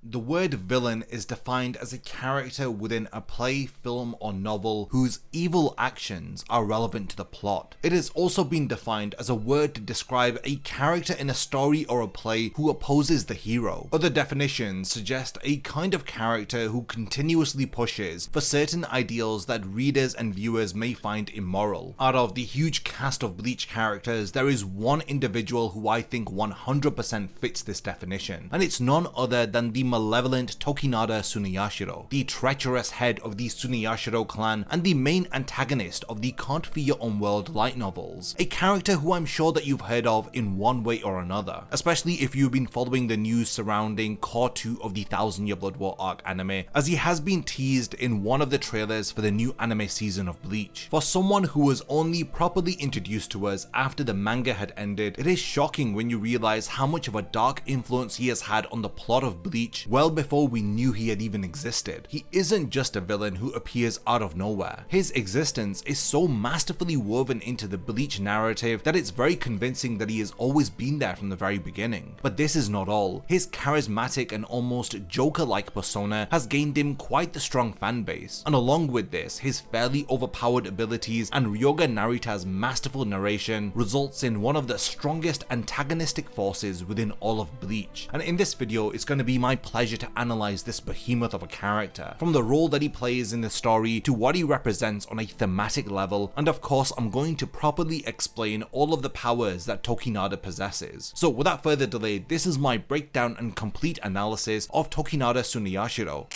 The word villain is defined as a character within a play, film, or novel whose evil actions are relevant to the plot. It has also been defined as a word to describe a character in a story or a play who opposes the hero. Other definitions suggest a kind of character who continuously pushes for certain ideals that readers and viewers may find immoral. Out of the huge cast of Bleach characters, there is one individual who I think 100% fits this definition, and it's none other than the malevolent Tokinada Tsunayashiro, the treacherous head of the Tsunayashiro clan and the main antagonist of the Can't Fear Your Own World light novels. A character who I'm sure that you've heard of in one way or another, especially if you've been following the news surrounding Cour 2 of the 1000-Year Blood War arc anime, as he has been teased in one of the trailers for the new anime season of Bleach. For someone who was only properly introduced to us after the manga had ended, it is shocking when you realize how much of a dark influence he has had on the plot of Bleach well before we knew he had even existed. He isn't just a villain who appears out of nowhere. His existence is so masterfully woven into the Bleach narrative that it's very convincing that he has always been there from the very beginning. But this is not all. His charismatic and almost Joker-like persona has gained him quite the strong fan base, and along with this, his fairly overpowered abilities and Ryoga Narita's masterful narration results in one of the strongest antagonistic forces within all of Bleach. And in this video, it's going to be my pleasure to analyze this behemoth of a character, from the role that he plays in the story to what he represents on a thematic level, and of course I'm going to properly explain all of the powers that Tokinada possesses. So without further delay, this is my breakdown and complete analysis of Tokinada Tsunayashiro.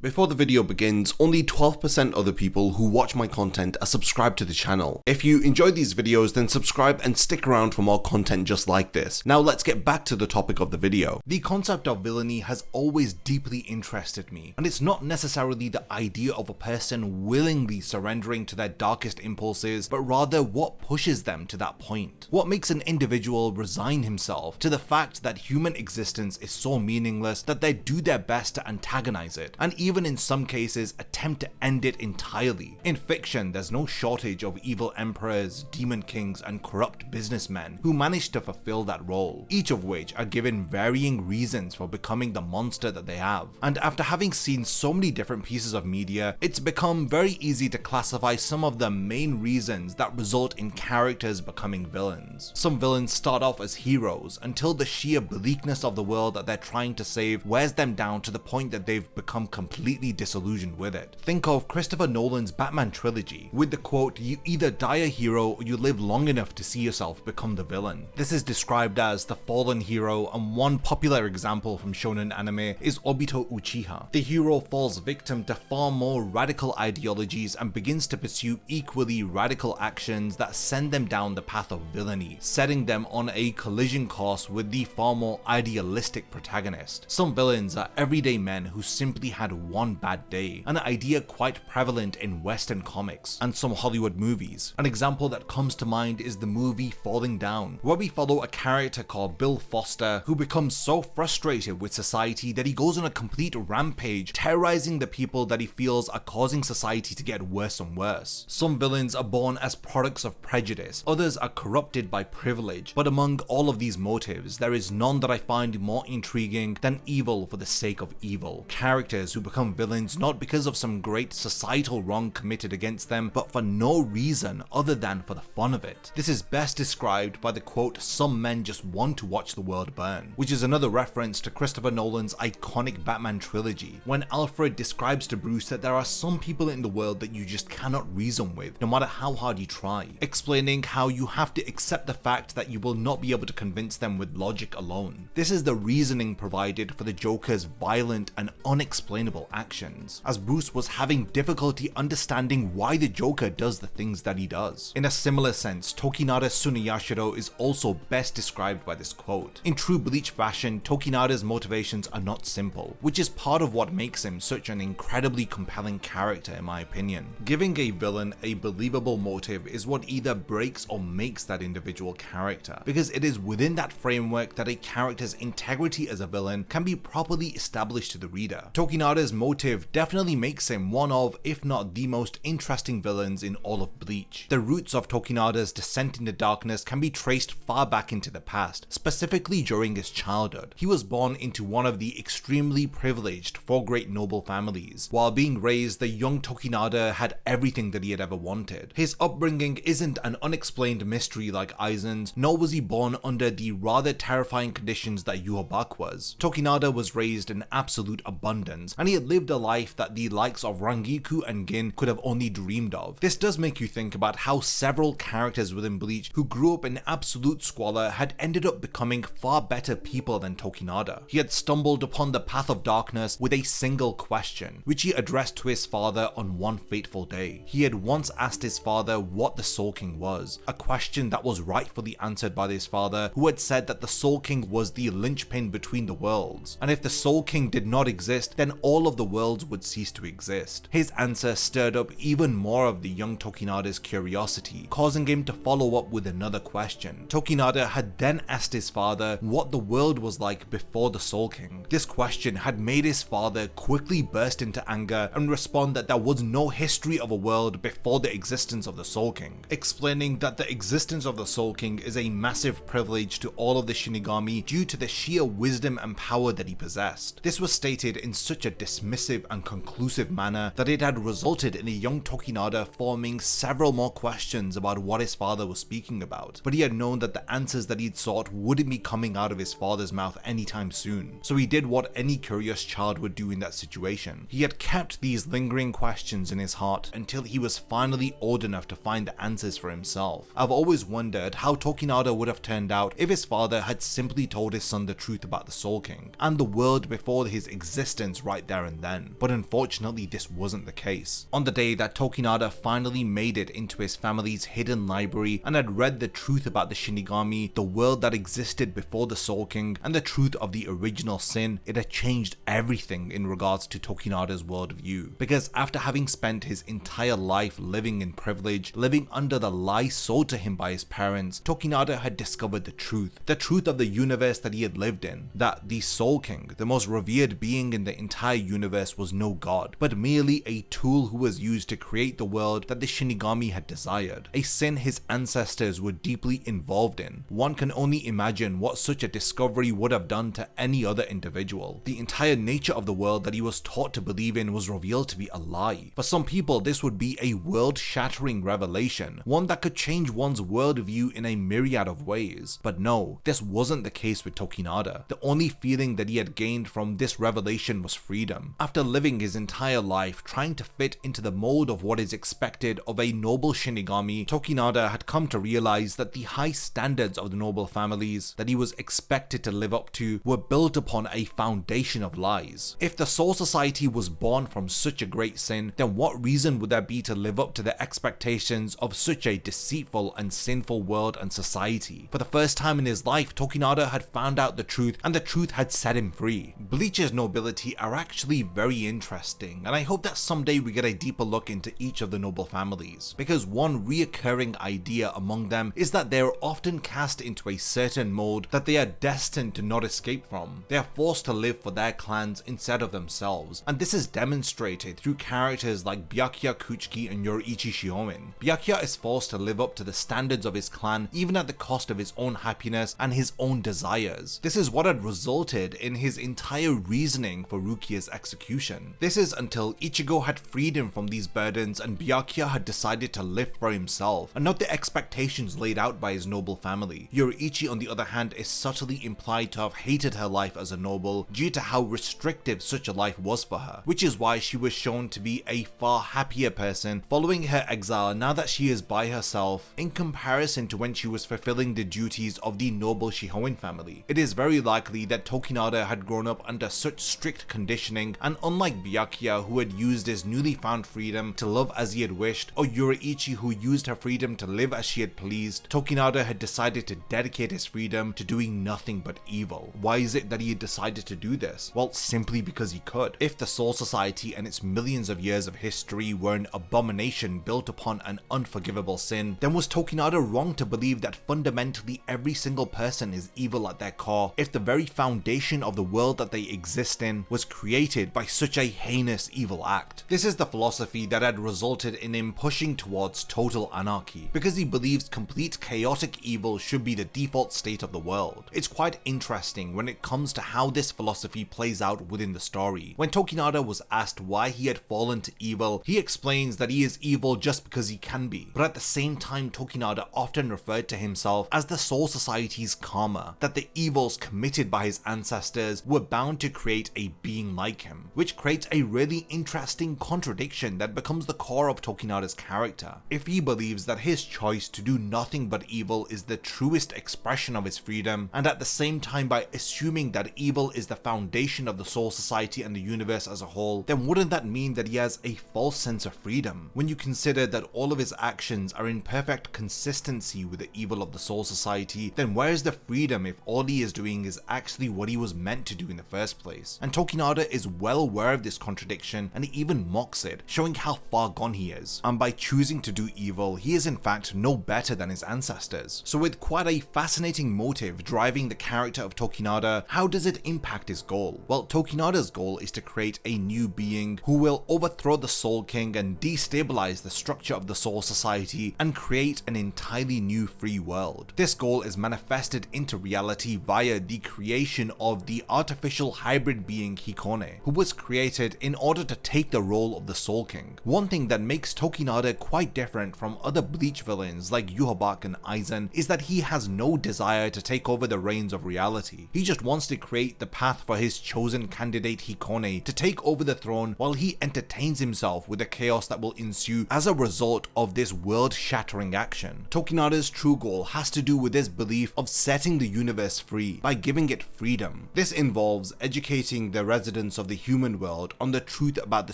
Before the video begins, only 12% of the people who watch my content are subscribed to the channel. If you enjoy these videos, then subscribe and stick around for more content just like this. Now let's get back to the topic of the video. The concept of villainy has always deeply interested me, and it's not necessarily the idea of a person willingly surrendering to their darkest impulses, but rather what pushes them to that point. What makes an individual resign himself to the fact that human existence is so meaningless that they do their best to antagonize it, and even in some cases attempt to end it entirely. In fiction, there's no shortage of evil emperors, demon kings, and corrupt businessmen who manage to fulfill that role, each of which are given varying reasons for becoming the monster that they have. And after having seen so many different pieces of media, it's become very easy to classify some of the main reasons that result in characters becoming villains. Some villains start off as heroes until the sheer bleakness of the world that they're trying to save wears them down to the point that they've become completely disillusioned with it. Think of Christopher Nolan's Batman trilogy, with the quote, "You either die a hero or you live long enough to see yourself become the villain." This is described as the fallen hero, and one popular example from shonen anime is Obito Uchiha. The hero falls victim to far more radical ideologies and begins to pursue equally radical actions that send them down the path of villainy, setting them on a collision course with the far more idealistic protagonist. Some villains are everyday men who simply had one bad day, an idea quite prevalent in Western comics and some Hollywood movies. An example that comes to mind is the movie Falling Down, where we follow a character called Bill Foster who becomes so frustrated with society that he goes on a complete rampage, terrorizing the people that he feels are causing society to get worse and worse. Some villains are born as products of prejudice, others are corrupted by privilege, but among all of these motives, there is none that I find more intriguing than evil for the sake of evil. Characters who become villains not because of some great societal wrong committed against them, but for no reason other than for the fun of it. This is best described by the quote, "Some men just want to watch the world burn," which is another reference to Christopher Nolan's iconic Batman trilogy, when Alfred describes to Bruce that there are some people in the world that you just cannot reason with, no matter how hard you try, explaining how you have to accept the fact that you will not be able to convince them with logic alone. This is the reasoning provided for the Joker's violent and unexplainable actions, as Bruce was having difficulty understanding why the Joker does the things that he does. In a similar sense, Tokinada Tsunayashiro is also best described by this quote. In true Bleach fashion, Tokinada's motivations are not simple, which is part of what makes him such an incredibly compelling character in my opinion. Giving a villain a believable motive is what either breaks or makes that individual character, because it is within that framework that a character's integrity as a villain can be properly established to the reader. Tokinada's motive definitely makes him one of, if not the most interesting villains in all of Bleach. The roots of Tokinada's descent into darkness can be traced far back into the past, specifically during his childhood. He was born into one of the extremely privileged four great noble families. While being raised, the young Tokinada had everything that he had ever wanted. His upbringing isn't an unexplained mystery like Aizen's, nor was he born under the rather terrifying conditions that Yhwach was. Tokinada was raised in absolute abundance, and he had lived a life that the likes of Rangiku and Gin could have only dreamed of. This does make you think about how several characters within Bleach who grew up in absolute squalor had ended up becoming far better people than Tokinada. He had stumbled upon the path of darkness with a single question, which he addressed to his father on one fateful day. He had once asked his father what the Soul King was, a question that was rightfully answered by his father, who had said that the Soul King was the linchpin between the worlds, and if the Soul King did not exist, then all of the worlds would cease to exist. His answer stirred up even more of the young Tokinada's curiosity, causing him to follow up with another question. Tokinada had then asked his father what the world was like before the Soul King. This question had made his father quickly burst into anger and respond that there was no history of a world before the existence of the Soul King, explaining that the existence of the Soul King is a massive privilege to all of the Shinigami due to the sheer wisdom and power that he possessed. This was stated in such a dismissive and conclusive manner that it had resulted in a young Tokinada forming several more questions about what his father was speaking about, but he had known that the answers that he'd sought wouldn't be coming out of his father's mouth anytime soon, so he did what any curious child would do in that situation. He had kept these lingering questions in his heart until he was finally old enough to find the answers for himself. I've always wondered how Tokinada would have turned out if his father had simply told his son the truth about the Soul King and the world before his existence right there and then, but unfortunately this wasn't the case. On the day that Tokinada finally made it into his family's hidden library and had read the truth about the Shinigami, the world that existed before the Soul King, and the truth of the original sin, it had changed everything in regards to Tokinada's worldview. Because after having spent his entire life living in privilege, living under the lies sold to him by his parents, Tokinada had discovered the truth of the universe that he had lived in, that the Soul King, the most revered being in the entire universe, was no god, but merely a tool who was used to create the world that the Shinigami had desired, a sin his ancestors were deeply involved in. One can only imagine what such a discovery would have done to any other individual. The entire nature of the world that he was taught to believe in was revealed to be a lie. For some people, this would be a world-shattering revelation, one that could change one's worldview in a myriad of ways. But no, this wasn't the case with Tokinada. The only feeling that he had gained from this revelation was freedom. After living his entire life trying to fit into the mold of what is expected of a noble Shinigami, Tokinada had come to realize that the high standards of the noble families that he was expected to live up to were built upon a foundation of lies. If the Soul Society was born from such a great sin, then what reason would there be to live up to the expectations of such a deceitful and sinful world and society? For the first time in his life, Tokinada had found out the truth, and the truth had set him free. Bleach's nobility are actually very interesting, and I hope that someday we get a deeper look into each of the noble families, because one reoccurring idea among them is that they are often cast into a certain mold that they are destined to not escape from. They are forced to live for their clans instead of themselves, and this is demonstrated through characters like Byakuya Kuchiki and Yoriichi Shioin. Byakuya is forced to live up to the standards of his clan even at the cost of his own happiness and his own desires. This is what had resulted in his entire reasoning for Rukia's execution. This is until Ichigo had freed him from these burdens and Byakuya had decided to live for himself and not the expectations laid out by his noble family. Yoriichi, on the other hand, is subtly implied to have hated her life as a noble due to how restrictive such a life was for her, which is why she was shown to be a far happier person following her exile now that she is by herself in comparison to when she was fulfilling the duties of the noble Shihoin family. It is very likely that Tokinada had grown up under such strict conditioning, and unlike Byakuya, who had used his newly found freedom to love as he had wished, or Yoriichi, who used her freedom to live as she had pleased, Tokinada had decided to dedicate his freedom to doing nothing but evil. Why is it that he had decided to do this? Well, simply because he could. If the Soul Society and its millions of years of history were an abomination built upon an unforgivable sin, then was Tokinada wrong to believe that fundamentally every single person is evil at their core if the very foundation of the world that they exist in was created committed by such a heinous evil act. This is the philosophy that had resulted in him pushing towards total anarchy, because he believes complete chaotic evil should be the default state of the world. It's quite interesting when it comes to how this philosophy plays out within the story. When Tokinada was asked why he had fallen to evil, he explains that he is evil just because he can be, but at the same time Tokinada often referred to himself as the Soul Society's karma, that the evils committed by his ancestors were bound to create a being like him, which creates a really interesting contradiction that becomes the core of Tokinada's character. If he believes that his choice to do nothing but evil is the truest expression of his freedom, and at the same time by assuming that evil is the foundation of the Soul Society and the universe as a whole, then wouldn't that mean that he has a false sense of freedom? When you consider that all of his actions are in perfect consistency with the evil of the Soul Society, then where is the freedom if all he is doing is actually what he was meant to do in the first place? And Tokinada is well aware of this contradiction, and he even mocks it, showing how far gone he is. And by choosing to do evil, he is in fact no better than his ancestors. So with quite a fascinating motive driving the character of Tokinada, how does it impact his goal? Well, Tokinada's goal is to create a new being who will overthrow the Soul King and destabilize the structure of the Soul Society and create an entirely new free world. This goal is manifested into reality via the creation of the artificial hybrid being Hikone, who was created in order to take the role of the Soul King. One thing that makes Tokinada quite different from other Bleach villains like Yhwach and Aizen is that he has no desire to take over the reins of reality. He just wants to create the path for his chosen candidate Hikone to take over the throne, while he entertains himself with the chaos that will ensue as a result of this world-shattering action. Tokinada's true goal has to do with his belief of setting the universe free by giving it freedom. This involves educating the residents of the human world on the truth about the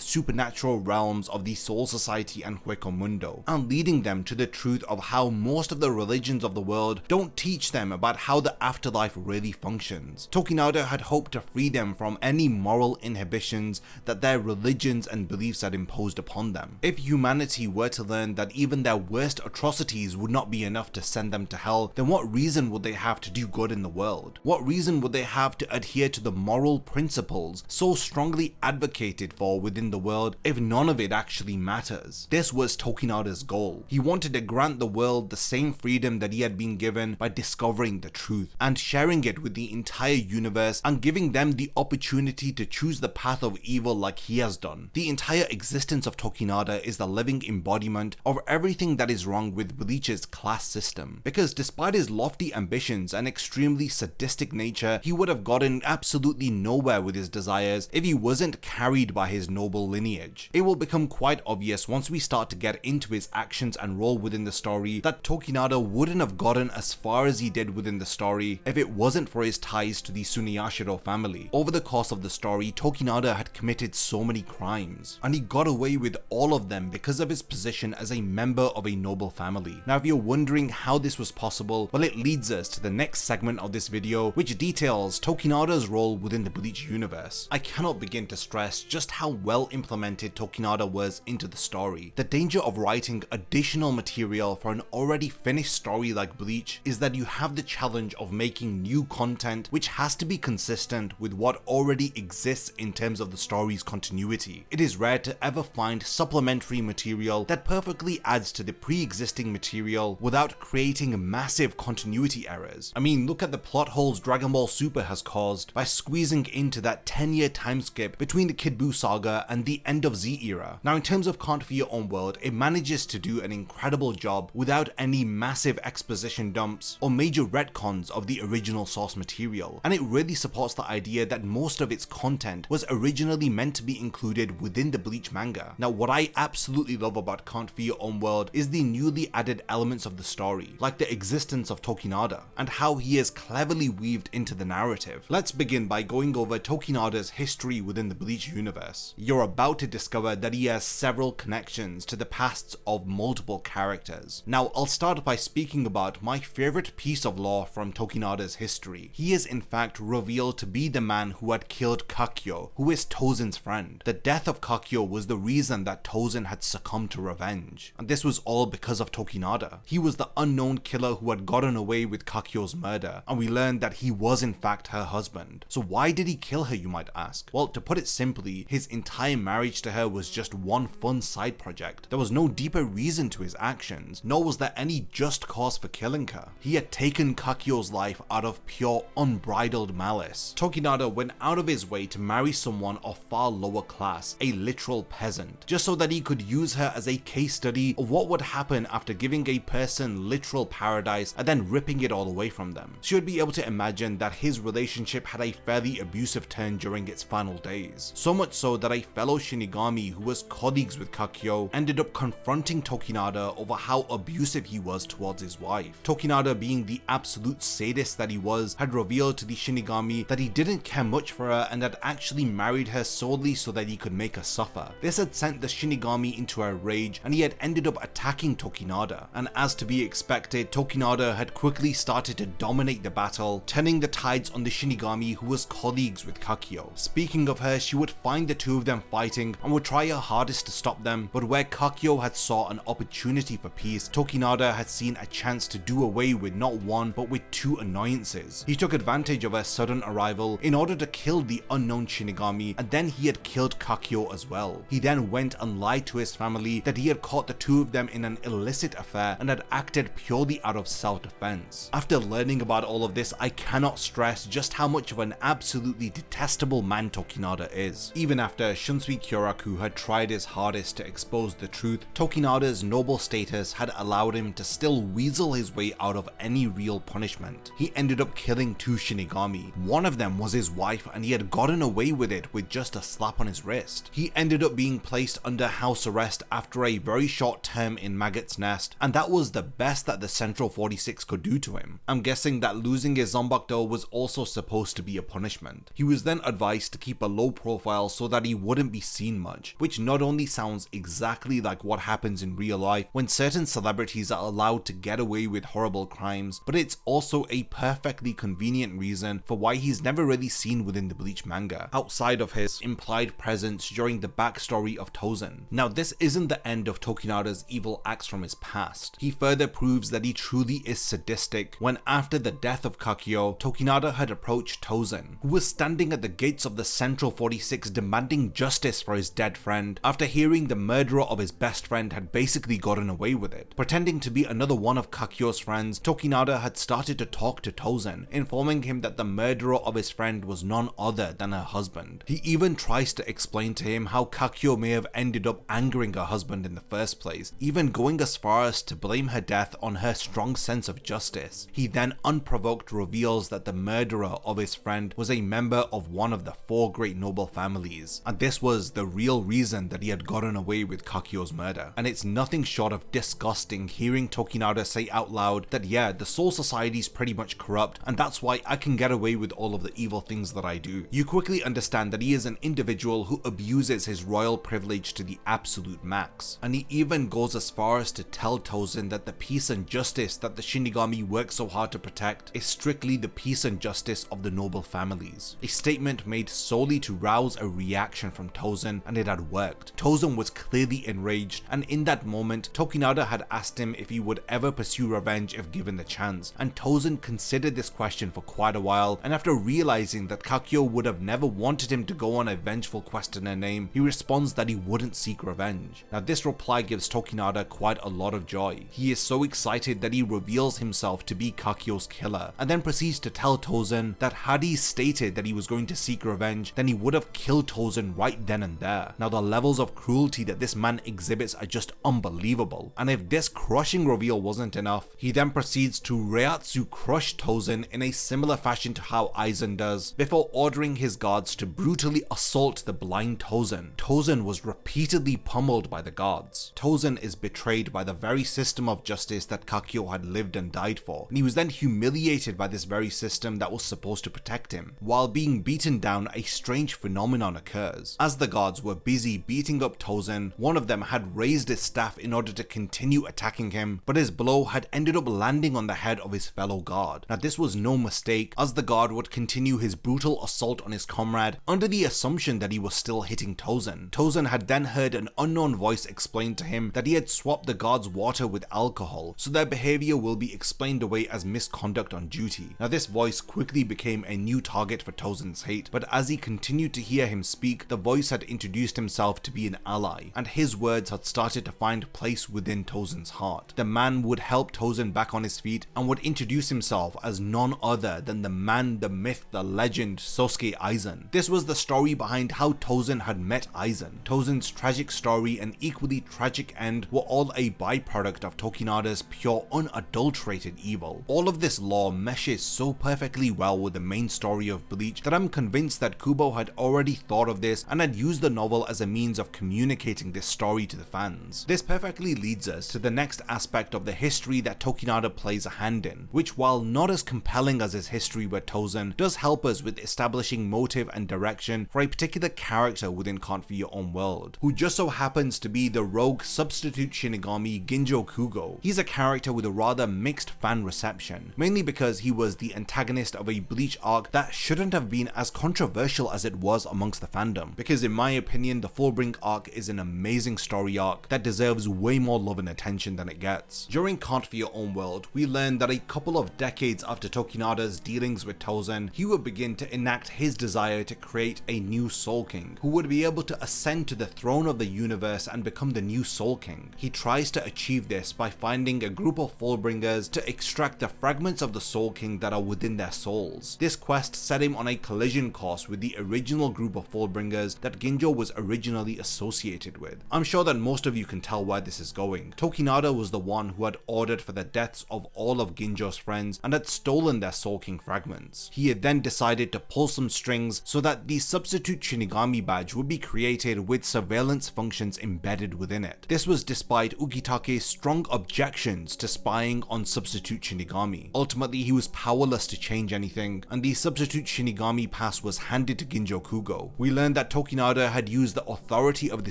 supernatural realms of the Soul Society and Hueco Mundo, and leading them to the truth of how most of the religions of the world don't teach them about how the afterlife really functions. Tokinada had hoped to free them from any moral inhibitions that their religions and beliefs had imposed upon them. If humanity were to learn that even their worst atrocities would not be enough to send them to hell, then what reason would they have to do good in the world? What reason would they have to adhere to the moral principles so strongly advocated for within the world if none of it actually matters? This was Tokinada's goal. He wanted to grant the world the same freedom that he had been given by discovering the truth and sharing it with the entire universe, and giving them the opportunity to choose the path of evil like he has done. The entire existence of Tokinada is the living embodiment of everything that is wrong with Bleach's class system, because despite his lofty ambitions and extremely sadistic nature, he would have gotten absolutely nowhere with his desires if he wasn't carried by his noble lineage. It will become quite obvious once we start to get into his actions and role within the story that Tokinada wouldn't have gotten as far as he did within the story if it wasn't for his ties to the Tsunayashiro family. Over the course of the story, Tokinada had committed so many crimes, and he got away with all of them because of his position as a member of a noble family. Now if you're wondering how this was possible, well, it leads us to the next segment of this video, which details Tokinada's role within the Bleach universe. I cannot begin to stress just how well implemented Tokinada was into the story. The danger of writing additional material for an already finished story like Bleach is that you have the challenge of making new content which has to be consistent with what already exists in terms of the story's continuity. It is rare to ever find supplementary material that perfectly adds to the pre-existing material without creating massive continuity errors. I mean, look at the plot holes Dragon Ball Super has caused by squeezing into that 10-year time skip between the Kid Buu saga and the end of Z era. Now in terms of Can't Be Your Own World, it manages to do an incredible job without any massive exposition dumps or major retcons of the original source material, and it really supports the idea that most of its content was originally meant to be included within the Bleach manga. Now what I absolutely love about Can't Be Your Own World is the newly added elements of the story, like the existence of Tokinada and how he is cleverly weaved into the narrative. Let's begin by going over Tokinada's history within the Bleach universe. You're about to discover that he has several connections to the pasts of multiple characters. Now I'll start by speaking about my favorite piece of lore from Tokinada's history. He is in fact revealed to be the man who had killed Kakyo, who is Tozen's friend. The death of Kakyo was the reason that Tozen had succumbed to revenge, and this was all because of Tokinada. He was the unknown killer who had gotten away with Kakyo's murder, and we learned that he was in fact her husband. So why did he kill her, you might ask? Well, Well, to put it simply, his entire marriage to her was just one fun side project. There was no deeper reason to his actions, nor was there any just cause for killing her. He had taken Kakyo's life out of pure unbridled malice. Tokinada went out of his way to marry someone of far lower class, a literal peasant, just so that he could use her as a case study of what would happen after giving a person literal paradise and then ripping it all away from them. She would be able to imagine that his relationship had a fairly abusive turn during its final days. So much so that a fellow Shinigami who was colleagues with Kakyo ended up confronting Tokinada over how abusive he was towards his wife. Tokinada, being the absolute sadist that he was, had revealed to the Shinigami that he didn't care much for her and had actually married her solely so that he could make her suffer. This had sent the Shinigami into a rage and he had ended up attacking Tokinada. And as to be expected, Tokinada had quickly started to dominate the battle, turning the tides on the Shinigami who was colleagues with Kakyo. Speaking of her, she would find the two of them fighting and would try her hardest to stop them, but where Kakyo had saw an opportunity for peace, Tokinada had seen a chance to do away with not one but with two annoyances. He took advantage of her sudden arrival in order to kill the unknown Shinigami, and then he had killed Kakyo as well. He then went and lied to his family that he had caught the two of them in an illicit affair and had acted purely out of self-defense. After learning about all of this, I cannot stress just how much of an absolutely detestable man Tokinada is. Even after Shunsui Kyoraku had tried his hardest to expose the truth, Tokinada's noble status had allowed him to still weasel his way out of any real punishment. He ended up killing two Shinigami. One of them was his wife and he had gotten away with it with just a slap on his wrist. He ended up being placed under house arrest after a very short term in Maggot's Nest, and that was the best that the Central 46 could do to him. I'm guessing that losing his Zanpakuto was also supposed to be a punishment. He was then advised to keep a low profile so that he wouldn't be seen much, which not only sounds exactly like what happens in real life when certain celebrities are allowed to get away with horrible crimes, but it's also a perfectly convenient reason for why he's never really seen within the Bleach manga, outside of his implied presence during the backstory of Tozen. Now, this isn't the end of Tokinada's evil acts from his past. He further proves that he truly is sadistic when, after the death of Kakyo, Tokinada had approached Tozen, who was standing at the gates of the Central 46 demanding justice for his dead friend after hearing the murderer of his best friend had basically gotten away with it. Pretending to be another one of Kakyo's friends, Tokinada had started to talk to Tozen, informing him that the murderer of his friend was none other than her husband. He even tries to explain to him how Kakyo may have ended up angering her husband in the first place, even going as far as to blame her death on her strong sense of justice. He then unprovoked reveals that the murderer of his friend was a member of one of the four great noble families, and this was the real reason that he had gotten away with Kakyo's murder. And it's nothing short of disgusting hearing Tokinada say out loud that yeah, the Soul Society is pretty much corrupt and that's why I can get away with all of the evil things that I do. You quickly understand that he is an individual who abuses his royal privilege to the absolute max, and he even goes as far as to tell Tozen that the peace and justice that the Shinigami work so hard to protect is strictly the peace and justice of the noble families. A statement made solely to rouse a reaction from Tozen, and it had worked. Tozen was clearly enraged, and in that moment, Tokinada had asked him if he would ever pursue revenge if given the chance, and Tozen considered this question for quite a while, and after realizing that Kakyo would have never wanted him to go on a vengeful quest in her name, he responds that he wouldn't seek revenge. Now, this reply gives Tokinada quite a lot of joy. He is so excited that he reveals himself to be Kakyo's killer, and then proceeds to tell Tozen that had he stated that he was going to seek revenge, then he would have killed Tozen right then and there. Now, the levels of cruelty that this man exhibits are just unbelievable, and if this crushing reveal wasn't enough, he then proceeds to Reiatsu crush Tozen in a similar fashion to how Aizen does, before ordering his guards to brutally assault the blind Tozen. Tozen was repeatedly pummeled by the guards. Tozen is betrayed by the very system of justice that Kakyo had lived and died for, and he was then humiliated by this very system that was supposed to protect him. While being beaten down, a strange phenomenon occurs. As the guards were busy beating up Tozen, one of them had raised his staff in order to continue attacking him, but his blow had ended up landing on the head of his fellow guard. Now, this was no mistake, as the guard would continue his brutal assault on his comrade under the assumption that he was still hitting Tozen. Tozen had then heard an unknown voice explain to him that he had swapped the guard's water with alcohol, so their behavior will be explained away as misconduct on duty. Now, this voice quickly became a new target for Tozen's hate, but as he continued to hear him speak, the voice had introduced himself to be an ally, and his words had started to find place within Tozen's heart. The man would help Tozen back on his feet and would introduce himself as none other than the man, the myth, the legend, Sosuke Aizen. This was the story behind how Tozen had met Aizen. Tozen's tragic story and equally tragic end were all a byproduct of Tokinada's pure, unadulterated evil. All of this lore meshes so perfectly well with the main story of Bleach that I'm convinced that Kubo had already thought of this and had used the novel as a means of communicating this story to the fans. This perfectly leads us to the next aspect of the history that Tokinada plays a hand in, which, while not as compelling as his history with Tozen, does help us with establishing motive and direction for a particular character within Can't For Your Own World, who just so happens to be the rogue substitute Shinigami Ginjo Kugo. He's a character with a rather mixed fan reception, mainly because he was the antagonist of a Bleach arc that shouldn't have been as controversial as it was amongst the fandom, because in my opinion the Fullbring arc is an amazing story arc that deserves way more love and attention than it gets. During Can't For Your Own World, we learned that a couple of decades after Tokinada's dealings with Tozen, he would begin to enact his desire to create a new Soul King, who would be able to ascend to the throne of the universe and become the new Soul King. He tries to achieve this by finding a group of Fullbringers to extract the fragments of the Soul King that are within their souls. This quest set him on a collision course with the original group of Fullbringers that Ginjo was originally associated with. I'm sure that most of you can tell where this is going. Tokinada was the one who had ordered for the deaths of all of Ginjo's friends and had stolen their Soul King fragments. He had then decided to pull some strings so that the substitute Shinigami badge would be created with surveillance functions embedded within it. This was despite Ukitake's strong objections to spying on substitute Shinigami. Ultimately, he was powerless to change anything, and the substitute Shinigami pass was handed to Ginjo Kugo. We learned that Tokinada had used the authority of the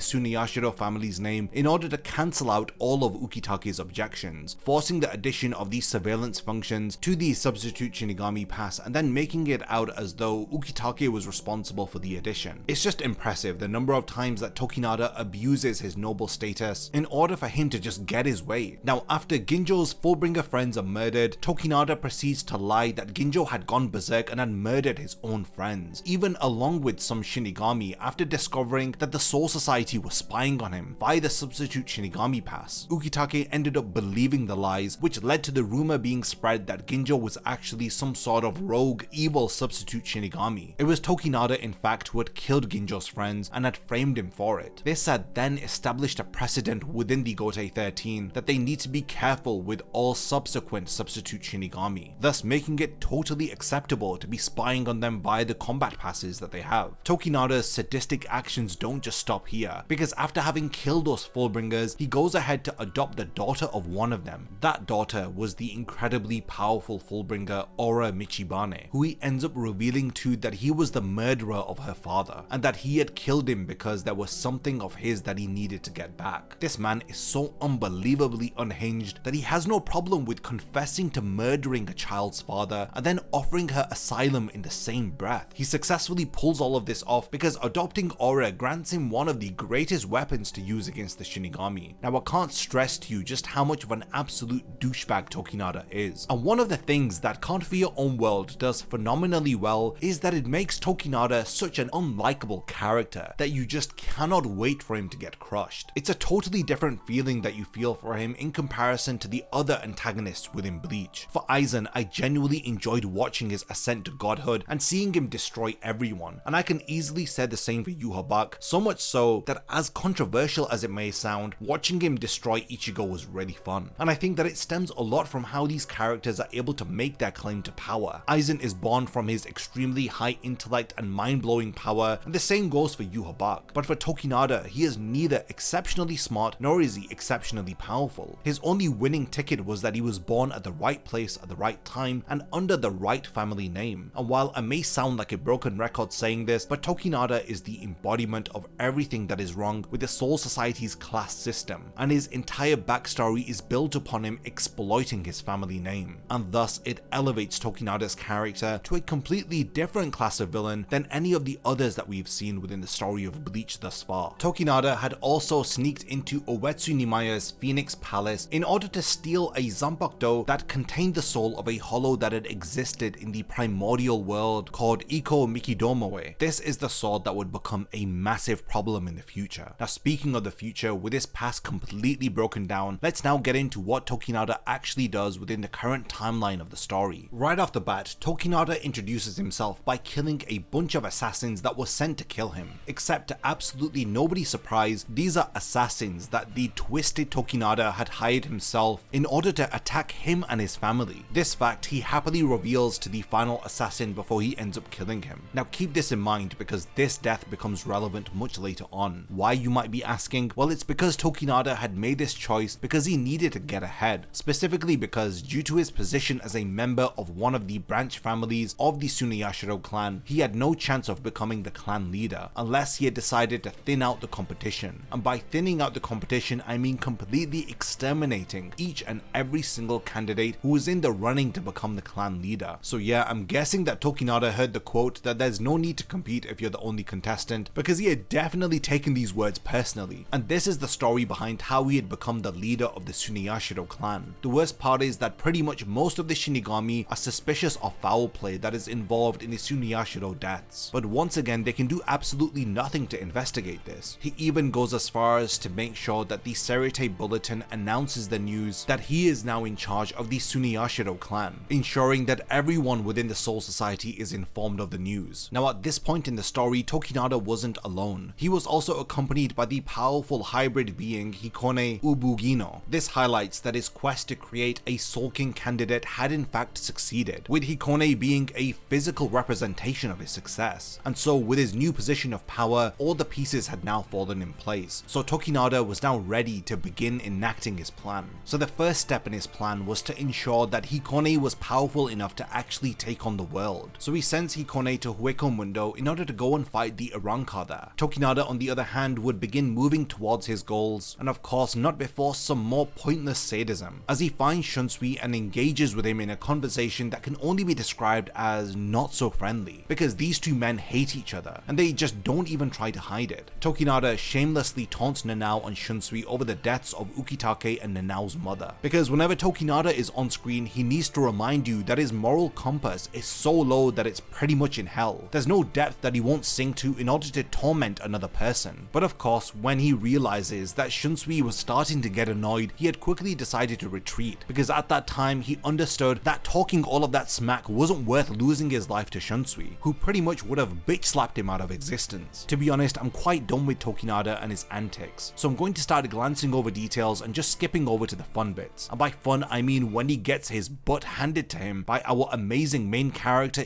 Tsunayashiro family's name in order to cancel out all of Ukitake's objections, forcing the addition of these surveillance functions to the substitute Shinigami pass and then making it out as though Ukitake was responsible for the addition. It's just impressive the number of times that Tokinada abuses his noble status in order for him to just get his way. Now, after Ginjo's Fullbringer friends are murdered, Tokinada proceeds to lie that Ginjo had gone berserk and had murdered his own friends, even along with some Shinigami, after discovering that the Soul Society was spying on him via the substitute Shinigami pass. Ukitake ended up believing the lies, which led to the rumor being spread that Ginjo was actually some sort of rogue, evil substitute Shinigami. It was Tokinada, in fact, who had killed Ginjo's friends and had framed him for it. This had then established a precedent within the Gotei 13 that they need to be careful with all subsequent substitute Shinigami, thus making it totally acceptable to be spying on them via the combat passes that they have. Tokinada's sadistic actions don't just stop here, because after having killed those Fullbringers, he goes ahead to adopt the daughter of one of them. That daughter was the incredibly powerful Fullbringer Aura Michibane, who he ends up revealing to that he was the murderer of her father, and that he had killed him because there was something of his that he needed to get back. This man is so unbelievably unhinged that he has no problem with confessing to murdering a child's father and then offering her asylum in the same breath. He successfully pulls all of this off because adopting Aura grants him one of the greatest weapons to use against the Shinigami. Now, I can't stress to you just how much of an absolute douchebag Tokinada is, and one of the things that Can't For Your Own World does phenomenally well is that it makes Tokinada such an unlikable character that you just cannot wait for him to get crushed. It's a totally different feeling that you feel for him in comparison to the other antagonists within Bleach. For Aizen, I genuinely enjoyed watching his ascent to godhood and seeing him destroy everyone, and I can easily say the same for Yhwach, so much so that, as controversial as it may sound, watching him destroy Ichigo was really fun. And I think that it stems a lot from how these characters are able to make their claim to power. Aizen is born from his extremely high intellect and mind-blowing power, and the same goes for Yhwach. But for Tokinada, he is neither exceptionally smart nor is he exceptionally powerful. His only winning ticket was that he was born at the right place at the right time and under the right family name. And while I may sound like a broken record saying this, but Tokinada is the embodiment of everything that is wrong with the Soul Society's class system, and his entire backstory is built upon him exploiting his family name, and thus it elevates Tokinada's character to a completely different class of villain than any of the others that we've seen within the story of Bleach thus far. Tokinada had also sneaked into Uetsu Nimaya's Phoenix Palace in order to steal a Zanpakuto that contained the soul of a hollow that had existed in the primordial world called Iko Mikido Idomoe. This is the sword that would become a massive problem in the future. Now speaking of the future, with his past completely broken down, let's now get into what Tokinada actually does within the current timeline of the story. Right off the bat, Tokinada introduces himself by killing a bunch of assassins that were sent to kill him. Except to absolutely nobody's surprise, these are assassins that the twisted Tokinada had hired himself in order to attack him and his family. This fact he happily reveals to the final assassin before he ends up killing him. Now keep this in mind because this death becomes relevant much later on. Why, you might be asking? Well, it's because Tokinada had made this choice because he needed to get ahead, specifically because due to his position as a member of one of the branch families of the Tsunayashiro clan, he had no chance of becoming the clan leader unless he had decided to thin out the competition. And by thinning out the competition, I mean completely exterminating each and every single candidate who was in the running to become the clan leader. So yeah, I'm guessing that Tokinada heard the quote that there's no need to compete if you're the only contestant, because he had definitely taken these words personally. And this is the story behind how he had become the leader of the Tsunayashiro clan. The worst part is that pretty much most of the Shinigami are suspicious of foul play that is involved in the Tsunayashiro deaths, but once again they can do absolutely nothing to investigate this. He even goes as far as to make sure that the Serite Bulletin announces the news that he is now in charge of the Tsunayashiro clan, ensuring that everyone within the Soul Society is informed of the news. Now at this point in the story, Tokinada wasn't alone. He was also accompanied by the powerful hybrid being Hikone Ubugino. This highlights that his quest to create a Soul King candidate had in fact succeeded, with Hikone being a physical representation of his success. And so with his new position of power, all the pieces had now fallen in place. So Tokinada was now ready to begin enacting his plan. So the first step in his plan was to ensure that Hikone was powerful enough to actually take on the world. So he sends Hikone to Hueko Mundo in order to go and fight the Arrancar there. Tokinada on the other hand would begin moving towards his goals, and of course not before some more pointless sadism, as he finds Shunsui and engages with him in a conversation that can only be described as not so friendly, because these two men hate each other and they just don't even try to hide it. Tokinada shamelessly taunts Nanao and Shunsui over the deaths of Ukitake and Nanao's mother, because whenever Tokinada is on screen he needs to remind you that his moral compass is so low that it's pretty much in hell. There's no depth that he won't sink to in order to torment another person. But of course, when he realizes that Shunsui was starting to get annoyed, he had quickly decided to retreat, because at that time he understood that talking all of that smack wasn't worth losing his life to Shunsui, who pretty much would have bitch slapped him out of existence. To be honest, I'm quite done with Tokinada and his antics, so I'm going to start glancing over details and just skipping over to the fun bits. And by fun, I mean when he gets his butt handed to him by our amazing main character.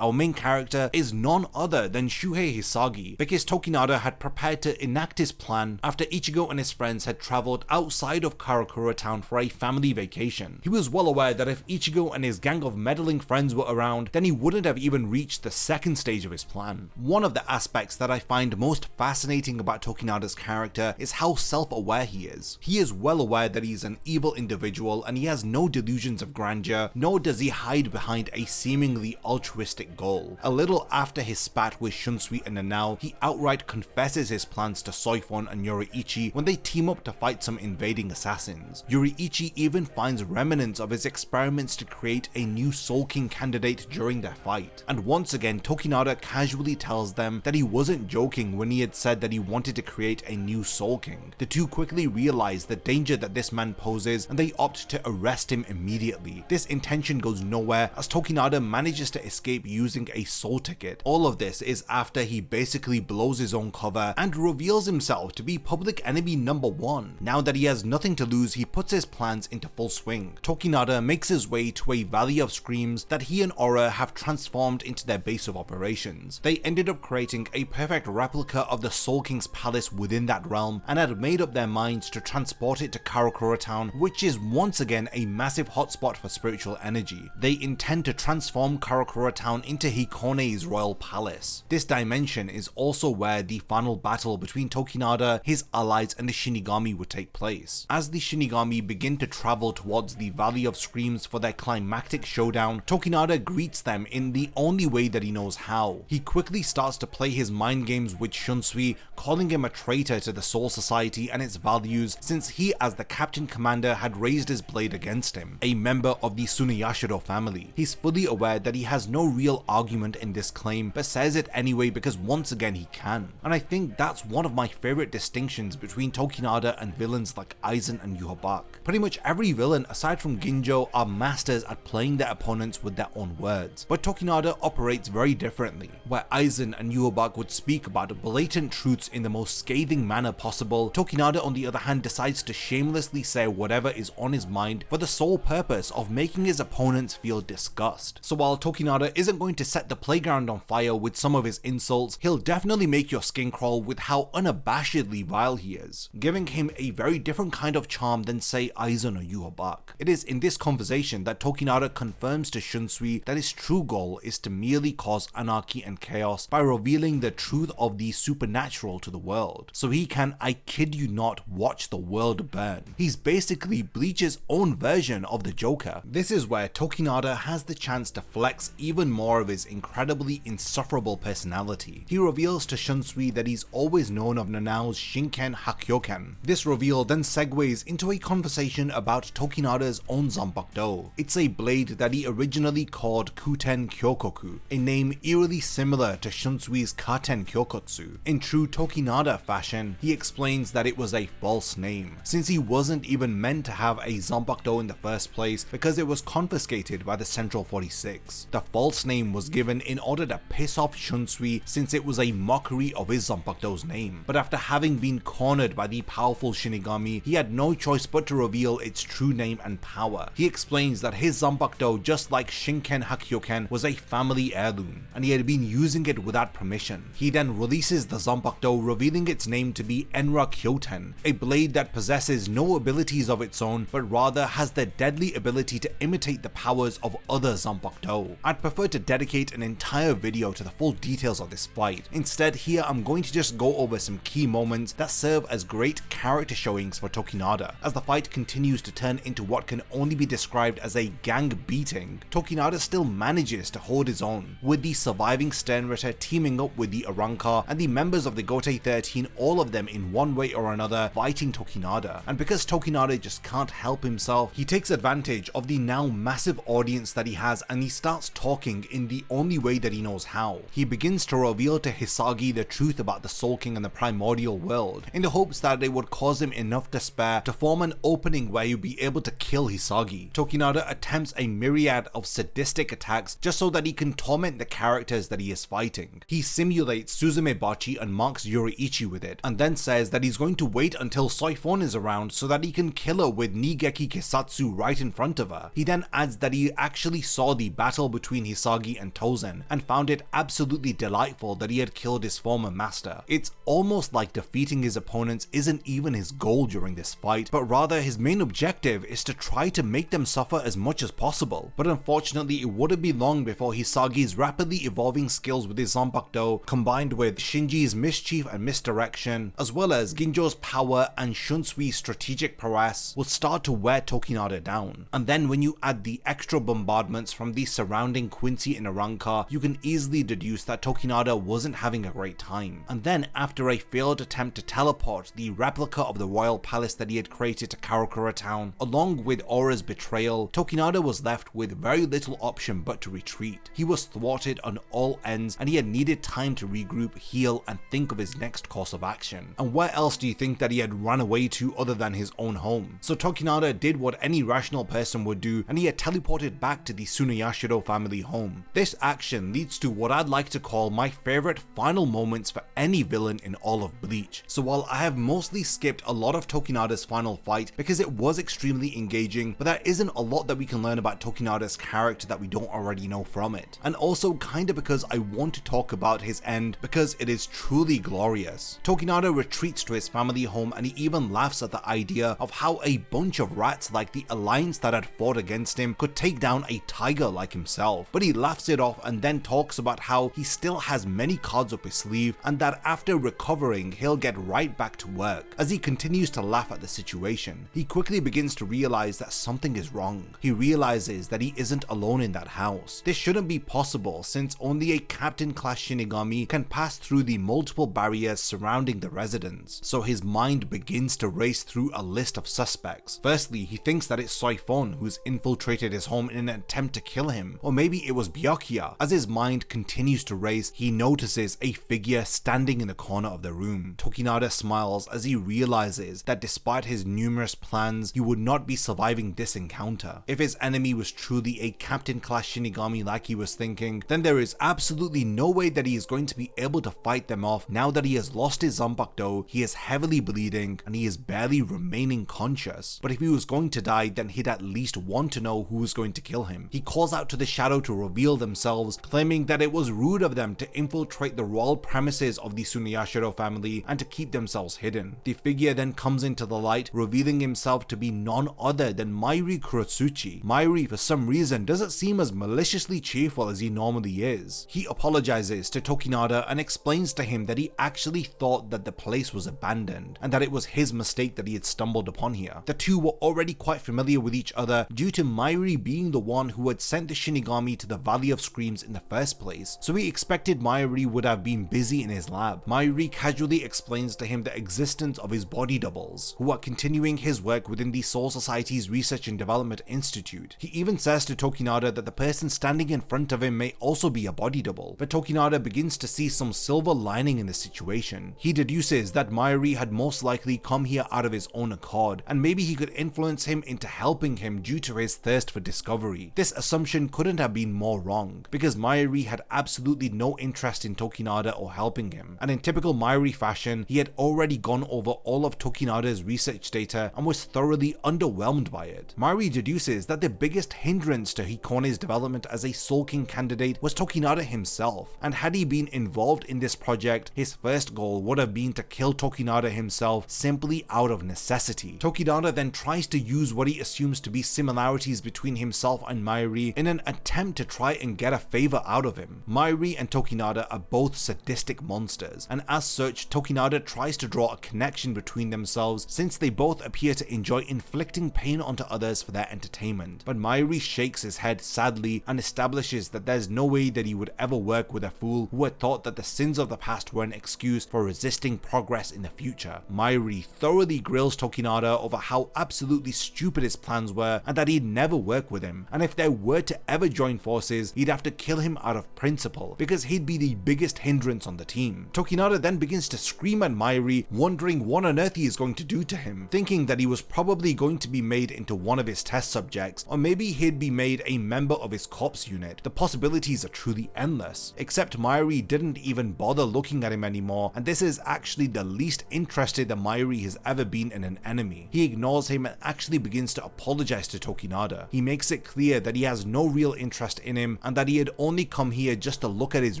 Our main character is none other than Shuhei Hisagi, because Tokinada had prepared to enact his plan after Ichigo and his friends had traveled outside of Karakura town for a family vacation. He was well aware that if Ichigo and his gang of meddling friends were around, then he wouldn't have even reached the second stage of his plan. One of the aspects that I find most fascinating about Tokinada's character is how self-aware he is. He is well aware that he's an evil individual and he has no delusions of grandeur, nor does he hide behind a seemingly altruistic goal. A little after his spat with Shunsui and Nanao, he outright confesses his plans to Soifon and Yoriichi when they team up to fight some invading assassins. Yoriichi even finds remnants of his experiments to create a new Soul King candidate during their fight. And once again, Tokinada casually tells them that he wasn't joking when he had said that he wanted to create a new Soul King. The two quickly realize the danger that this man poses and they opt to arrest him immediately. This intention goes nowhere as Tokinada manages to escape using a soul ticket. All of this is after he basically blows his own cover and reveals himself to be public enemy number 1. Now that he has nothing to lose, he puts his plans into full swing. Tokinada makes his way to a Valley of Screams that he and Aura have transformed into their base of operations. They ended up creating a perfect replica of the Soul King's palace within that realm and had made up their minds to transport it to Karakura town, which is once again a massive hotspot for spiritual energy. They intend to transform Karakura town into Hikone's royal palace. This dimension is also where the final battle between Tokinada, his allies and the Shinigami would take place. As the Shinigami begin to travel towards the Valley of Screams for their climactic showdown, Tokinada greets them in the only way that he knows how. He quickly starts to play his mind games with Shunsui, calling him a traitor to the Soul Society and its values, since he as the captain commander had raised his blade against him, a member of the Tsunayashiro family. He's fully aware that he has no real argument in this claim, but says it anyway because once again he can. And I think that's one of my favorite distinctions between Tokinada and villains like Aizen and Yhwach. Pretty much every villain aside from Ginjo are masters at playing their opponents with their own words, but Tokinada operates very differently. Where Aizen and Yhwach would speak about blatant truths in the most scathing manner possible, Tokinada on the other hand decides to shamelessly say whatever is on his mind for the sole purpose of making his opponents feel disgust. So while Tokinada isn't going to set the playground on fire with some of his insults, he'll definitely make your skin crawl with how unabashedly vile he is, giving him a very different kind of charm than say Aizen or Yhwach. It is in this conversation that Tokinada confirms to Shunsui that his true goal is to merely cause anarchy and chaos by revealing the truth of the supernatural to the world, so he can, I kid you not, watch the world burn. He's basically Bleach's own version of the Joker. This is where Tokinada has the chance to flex even more of his incredibly insufferable personality. He reveals to Shunsui that he's always known of Nanao's Shinken Hakyoken. This reveal then segues into a conversation about Tokinada's own Zanpakuto. It's a blade that he originally called Kuten Kyokoku, a name eerily similar to Shunsui's Katen Kyokotsu. In true Tokinada fashion, he explains that it was a false name, since he wasn't even meant to have a Zanpakuto in the first place because it was confiscated by the Central 46. The false name was given in order to piss off Shunsui since it was a mockery of his Zanpakuto's name, but after having been cornered by the powerful Shinigami, he had no choice but to reveal its true name and power. He explains that his Zanpakuto, just like Shinken Hakyoken, was a family heirloom, and he had been using it without permission. He then releases the Zanpakuto, revealing its name to be Enra Kyoten, a blade that possesses no abilities of its own, but rather has the deadly ability to imitate the powers of other Zanpakuto. I'd prefer to dedicate an entire video to the full details of this fight. Instead, here I'm going to just go over some key moments that serve as great character showings for Tokinada. As the fight continues to turn into what can only be described as a gang beating, Tokinada still manages to hold his own, with the surviving Sternritter teaming up with the Arrancar and the members of the Gotei 13, all of them in one way or another fighting Tokinada. And because Tokinada just can't help himself, he takes advantage of the now massive audience that he has and he starts talking in the only way that he knows how. He begins to reveal to Hisagi the truth about the Soul King and the primordial world, in the hopes that it would cause him enough despair to form an opening where he'll be able to kill Hisagi. Tokinada attempts a myriad of sadistic attacks just so that he can torment the characters that he is fighting. He simulates Suzume Bachi and marks Yoriichi with it, and then says that he's going to wait until Soifon is around so that he can kill her with Nigeki Kisatsu right in front of her. He then adds that he actually saw the battle between Hisagi and Tozen and found it absolutely delightful that he had killed his former master. It's almost like defeating his opponents isn't even his goal during this fight, but rather his main objective is to try to make them suffer as much as possible. But unfortunately, it wouldn't be long before Hisagi's rapidly evolving skills with his Zanpakuto, combined with Shinji's mischief and misdirection, as well as Ginjo's power and Shunsui's strategic prowess, will start to wear Tokinada down. And then when you add the extra bombardments from the surrounding Quincy and Arrancar, you can easily deduce that Tokinada wasn't having a great time. And then after a failed attempt to teleport the replica of the royal palace that he had created to Karakura town, along with Aura's betrayal, Tokinada was left with very little option but to retreat. He was thwarted on all ends and he had needed time to regroup, heal, and think of his next course of action. And where else do you think that he had run away to other than his own home? So Tokinada did what any rational person would do, and he had teleported back to the Tsunayashiro family home. This action leads to what I'd like to call my favorite final moments for any villain in all of Bleach. So while I have mostly skipped a lot of Tokinada's final fight because it was extremely engaging, but there isn't a lot that we can learn about Tokinada's character that we don't already know from it. And also kinda because I want to talk about his end because it is truly glorious. Tokinada retreats to his family home and he even laughs at the idea of how a bunch of rats like the alliance that had fought against him could take down a tiger like himself. But he laughs it off and then talks about how he still has many cards up his sleeve and that after recovering he'll get right back to work. As he continues to laugh at the situation, he quickly begins to realize that something is wrong. He realizes that he isn't alone in that house. This shouldn't be possible since only a captain class Shinigami can pass through the multiple barriers surrounding the residence. So his mind begins to race through a list of suspects. Firstly, he thinks that it's Soifon who's infiltrated his home in an attempt to kill him, or maybe it was Byakuya here. As his mind continues to race, he notices a figure standing in the corner of the room. Tokinada smiles as he realizes that despite his numerous plans, he would not be surviving this encounter. If his enemy was truly a Captain class Shinigami like he was thinking, then there is absolutely no way that he is going to be able to fight them off now that he has lost his Zanpakuto, he is heavily bleeding, and he is barely remaining conscious. But if he was going to die, then he'd at least want to know who was going to kill him. He calls out to the shadow to reveal themselves, claiming that it was rude of them to infiltrate the royal premises of the Tsunayashiro family and to keep themselves hidden. The figure then comes into the light, revealing himself to be none other than Mayuri Kurotsuchi. Mayuri, for some reason, doesn't seem as maliciously cheerful as he normally is. He apologizes to Tokinada and explains to him that he actually thought that the place was abandoned and that it was his mistake that he had stumbled upon here. The two were already quite familiar with each other due to Mayuri being the one who had sent the Shinigami to the Valley of Screams in the first place, so he expected Mayuri would have been busy in his lab. Mayuri casually explains to him the existence of his body doubles, who are continuing his work within the Soul Society's Research and Development Institute. He even says to Tokinada that the person standing in front of him may also be a body double, but Tokinada begins to see some silver lining in the situation. He deduces that Mayuri had most likely come here out of his own accord, and maybe he could influence him into helping him due to his thirst for discovery. This assumption couldn't have been more wrong, because Mayuri had absolutely no interest in Tokinada or helping him, and in typical Mayuri fashion, he had already gone over all of Tokinada's research data and was thoroughly underwhelmed by it. Mayuri deduces that the biggest hindrance to Hikone's development as a Soul King candidate was Tokinada himself, and had he been involved in this project, his first goal would have been to kill Tokinada himself simply out of necessity. Tokinada then tries to use what he assumes to be similarities between himself and Mayuri in an attempt to try and get a favor out of him. Mayuri and Tokinada are both sadistic monsters, and as such, Tokinada tries to draw a connection between themselves since they both appear to enjoy inflicting pain onto others for their entertainment. But Mayuri shakes his head sadly and establishes that there's no way that he would ever work with a fool who had thought that the sins of the past were an excuse for resisting progress in the future. Mayuri thoroughly grills Tokinada over how absolutely stupid his plans were and that he'd never work with him, and if they were to ever join forces, he'd have to kill him out of principle because he'd be the biggest hindrance on the team. Tokinada then begins to scream at Mayuri, wondering what on earth he is going to do to him, thinking that he was probably going to be made into one of his test subjects, or maybe he'd be made a member of his corps unit. The possibilities are truly endless, except Mayuri didn't even bother looking at him anymore, and this is actually the least interested that Mayuri has ever been in an enemy. He ignores him and actually begins to apologize to Tokinada. He makes it clear that he has no real interest in him and that he had only come here just to look at his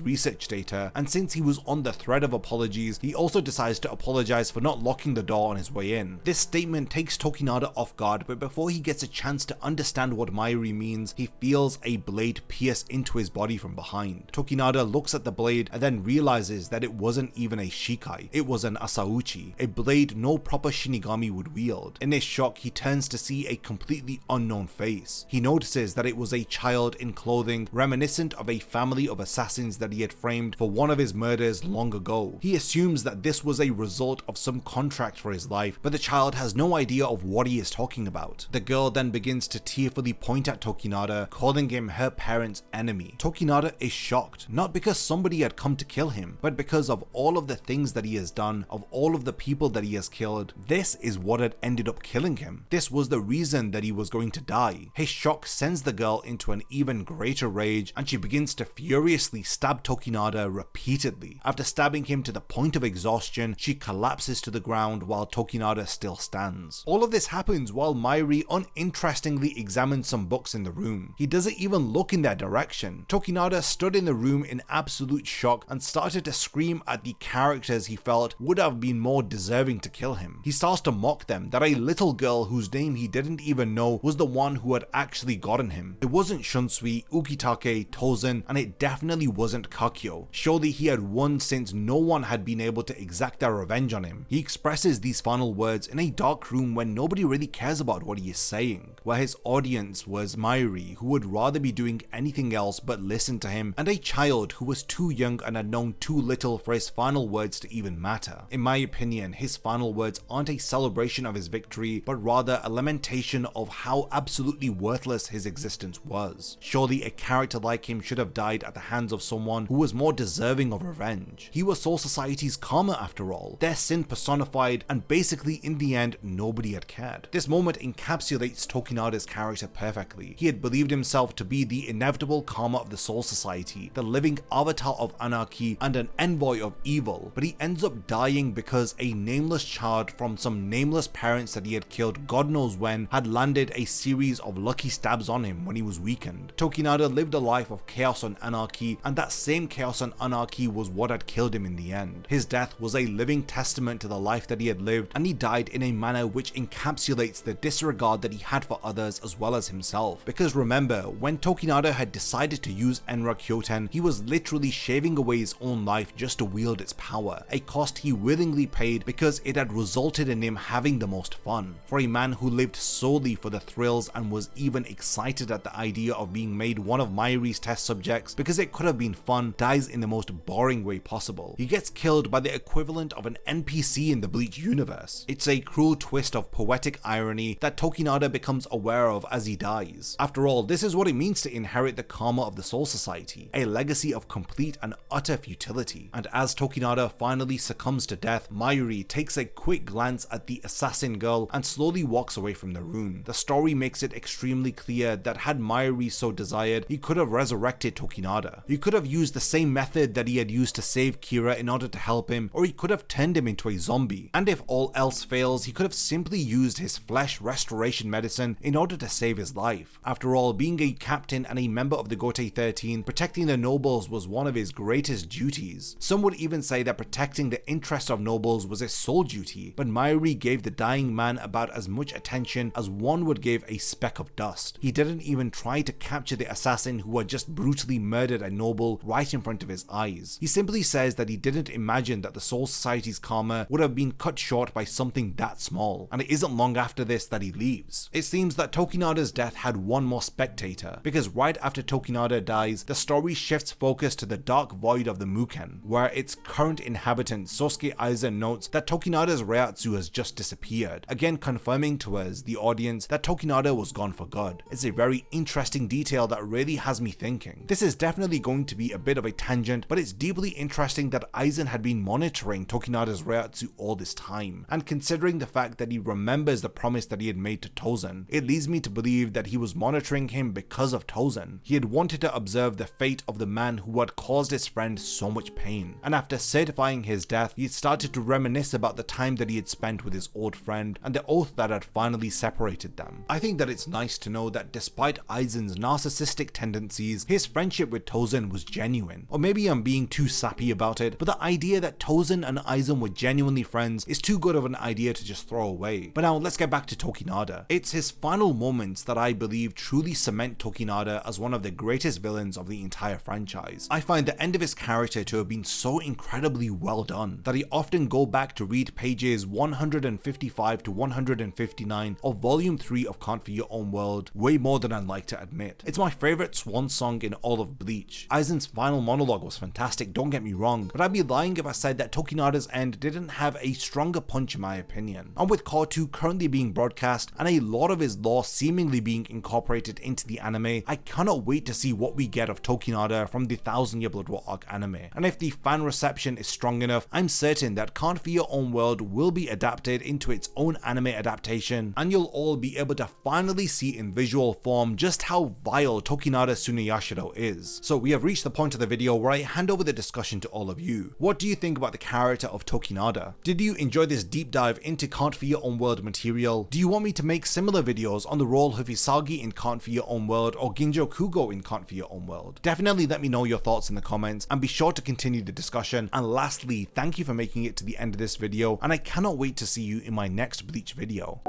research data, and since he was on the thread of apologies, he also decides to apologize for not locking the door on his way in. This statement takes Tokinada off guard, but before he gets a chance to understand what Mayuri means, he feels a blade pierce into his body from behind. Tokinada looks at the blade and then realizes that it wasn't even a Shikai, it was an Asauchi, a blade no proper Shinigami would wield. In his shock, he turns to see a completely unknown face. He notices that it was a child in clothing reminiscent of a family of assassins that he had framed for one of his murders long ago. He assumes that this was a result of some contract for his life, but the child has no idea of what he is talking about. The girl then begins to tearfully point at Tokinada, calling him her parents' enemy. Tokinada is shocked, not because somebody had come to kill him, but because of all of the things that he has done, of all of the people that he has killed. This is what had ended up killing him. This was the reason that he was going to die. His shock sends the girl into an even greater rage, and she begins to furiously stab Tokinada repeatedly. After stabbing him to the point of exhaustion, she collapses to the ground while Tokinada still stands. All of this happens while Mayuri uninterestingly examines some books in the room. He doesn't even look in their direction. Tokinada stood in the room in absolute shock and started to scream at the characters he felt would have been more deserving to kill him. He starts to mock them that a little girl whose name he didn't even know was the one who had actually gotten him. It wasn't Shunsui, Ukitake, Tozen, and it definitely wasn't Kakyo. Surely he had won since no one had been able to exact their revenge on him. He expresses these final words in a dark room when nobody really cares about what he is saying, where his audience was Mayuri, who would rather be doing anything else but listen to him, and a child who was too young and had known too little for his final words to even matter. In my opinion, his final words aren't a celebration of his victory, but rather a lamentation of how absolutely worthless his existence was. Surely a character character like him should have died at the hands of someone who was more deserving of revenge. He was Soul Society's karma after all, their sin personified, and basically in the end nobody had cared. This moment encapsulates Tokinada's character perfectly. He had believed himself to be the inevitable karma of the Soul Society, the living avatar of anarchy and an envoy of evil, but he ends up dying because a nameless child from some nameless parents that he had killed God knows when had landed a series of lucky stabs on him when he was weakened. Tokinada lived a life of chaos and anarchy, and that same chaos and anarchy was what had killed him in the end. His death was a living testament to the life that he had lived, and he died in a manner which encapsulates the disregard that he had for others as well as himself. Because remember, when Tokinada had decided to use Enra Kyoten, he was literally shaving away his own life just to wield its power, a cost he willingly paid because it had resulted in him having the most fun. For a man who lived solely for the thrills and was even excited at the idea of being made one of Mayuri's test subjects because it could have been fun, dies in the most boring way possible. He gets killed by the equivalent of an NPC in the Bleach universe. It's a cruel twist of poetic irony that Tokinada becomes aware of as he dies. After all, this is what it means to inherit the karma of the Soul Society, a legacy of complete and utter futility. And as Tokinada finally succumbs to death, Mayuri takes a quick glance at the assassin girl and slowly walks away from the room. The story makes it extremely clear that had Mayuri so desired, he could have resurrected Tokinada. He could have used the same method that he had used to save Kira in order to help him, or he could have turned him into a zombie. And if all else fails, he could have simply used his flesh restoration medicine in order to save his life. After all, being a captain and a member of the Gote 13, protecting the nobles was one of his greatest duties. Some would even say that protecting the interests of nobles was his sole duty, but Mayuri gave the dying man about as much attention as one would give a speck of dust. He didn't even try to capture the assassin who had just brutally murdered a noble right in front of his eyes. He simply says that he didn't imagine that the Soul Society's karma would have been cut short by something that small, and it isn't long after this that he leaves. It seems that Tokinada's death had one more spectator, because right after Tokinada dies, the story shifts focus to the dark void of the Muken, where its current inhabitant Sosuke Aizen notes that Tokinada's Reiatsu has just disappeared, again confirming to us, the audience, that Tokinada was gone for good. It's a very interesting detail that really has me thinking. This is definitely going to be a bit of a tangent, but it's deeply interesting that Aizen had been monitoring Tokinada's Reiatsu all this time, and considering the fact that he remembers the promise that he had made to Tozen, it leads me to believe that he was monitoring him because of Tozen. He had wanted to observe the fate of the man who had caused his friend so much pain, and after certifying his death, he had started to reminisce about the time that he had spent with his old friend and the oath that had finally separated them. I think that it's nice to know that despite Aizen's narcissistic tendencies, his friendship with Tozen was genuine. Or maybe I'm being too sappy about it, but the idea that Tozen and Aizen were genuinely friends is too good of an idea to just throw away. But now let's get back to Tokinada. It's his final moments that I believe truly cement Tokinada as one of the greatest villains of the entire franchise. I find the end of his character to have been so incredibly well done that I often go back to read pages 155 to 159 of volume 3 of Can't For Your Own World way more than I'd like to admit. It's my favorite swan song in all of Bleach. Aizen's final monologue was fantastic, don't get me wrong, but I'd be lying if I said that Tokinada's end didn't have a stronger punch in my opinion. And with Cour 2 currently being broadcast and a lot of his lore seemingly being incorporated into the anime, I cannot wait to see what we get of Tokinada from the 1000 Year Blood War arc anime. And if the fan reception is strong enough, I'm certain that Can't For Your Own World will be adapted into its own anime adaptation, and you'll all be able to finally see in visual form just how vile Tokinada Tsunayashiro is. So we have reached the point of the video where I hand over the discussion to all of you. What do you think about the character of Tokinada? Did you enjoy this deep dive into Can't For Your Own World material? Do you want me to make similar videos on the role of Hisagi in Can't For Your Own World or Ginjo Kugo in Can't For Your Own World? Definitely let me know your thoughts in the comments and be sure to continue the discussion. And lastly, thank you for making it to the end of this video, and I cannot wait to see you in my next Bleach video.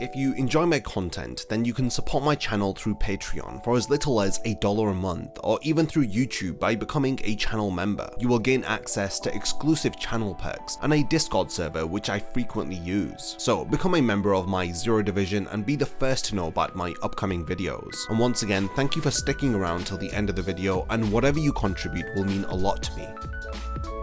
If you enjoy my content, then you can support my channel through Patreon for as little as $1 a month, or even through YouTube by becoming a channel member. You will gain access to exclusive channel perks and a Discord server which I frequently use. So become a member of my Zero Division and be the first to know about my upcoming videos. And once again, thank you for sticking around till the end of the video, and whatever you contribute will mean a lot to me.